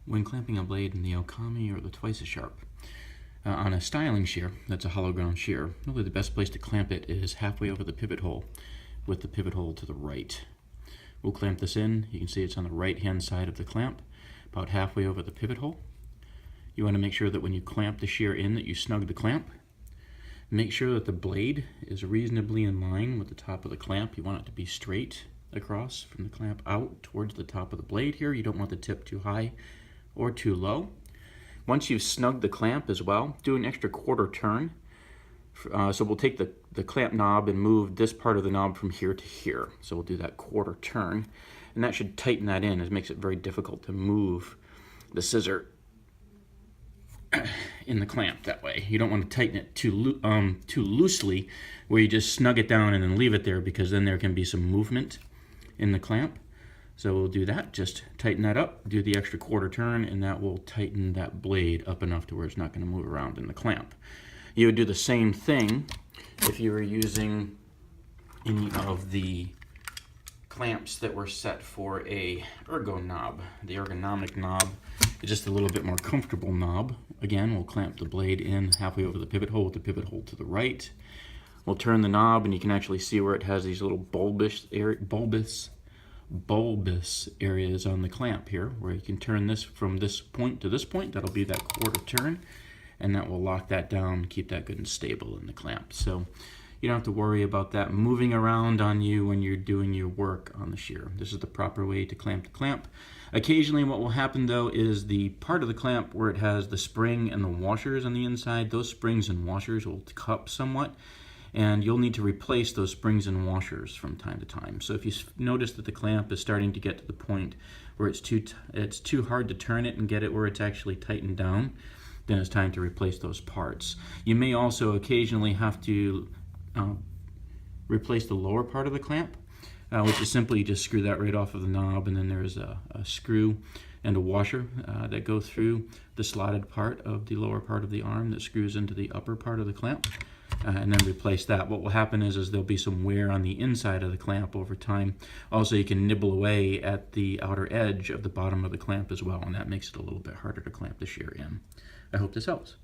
When clamping a blade in the Okami or the twice as sharp. On a styling shear, that's a hollow ground shear, really the best place to clamp it is halfway over the pivot hole, with the pivot hole to the right. We'll clamp this in. You can see it's on the right hand side of the clamp, about halfway over the pivot hole. You want to make sure that when you clamp the shear in that you snug the clamp. Make sure that the blade is reasonably in line with the top of the clamp. You want it to be straight across from the clamp out towards the top of the blade here. You don't want the tip too high or too low. Once you've snugged the clamp as well, do an extra quarter turn. So we'll take the clamp knob and move this part of the knob from here to here. So we'll do that quarter turn, and that should tighten that in. It makes it very difficult to move the scissor in the clamp that way. You don't want to tighten it too loosely, where you just snug it down and then leave it there, because then there can be some movement in the clamp. So we'll do that, just tighten that up, do the extra quarter turn, and that will tighten that blade up enough to where it's not going to move around in the clamp. You would do the same thing if you were using any of the clamps that were set for a ergo knob. The ergonomic knob is just a little bit more comfortable knob. Again, we'll clamp the blade in halfway over the pivot hole with the pivot hole to the right. We'll turn the knob, and you can actually see where it has these little bulbous areas on the clamp here, where you can turn this from this point to this point. That'll be that quarter turn, and that will lock that down, keep that good and stable in the clamp. So you don't have to worry about that moving around on you when you're doing your work on the shear. This is the proper way to clamp the clamp. Occasionally what will happen though is the part of the clamp where it has the spring and the washers on the inside, those springs and washers will cup somewhat, and you'll need to replace those springs and washers from time to time. So if you notice that the clamp is starting to get to the point where it's too hard to turn it and get it where it's actually tightened down, then it's time to replace those parts. You may also occasionally have to replace the lower part of the clamp, which is simply you just screw that right off of the knob, and then there's a screw and a washer that go through the slotted part of the lower part of the arm that screws into the upper part of the clamp. And then replace that. What will happen is there'll be some wear on the inside of the clamp over time. Also, you can nibble away at the outer edge of the bottom of the clamp as well, and that makes it a little bit harder to clamp the shear in. I hope this helps.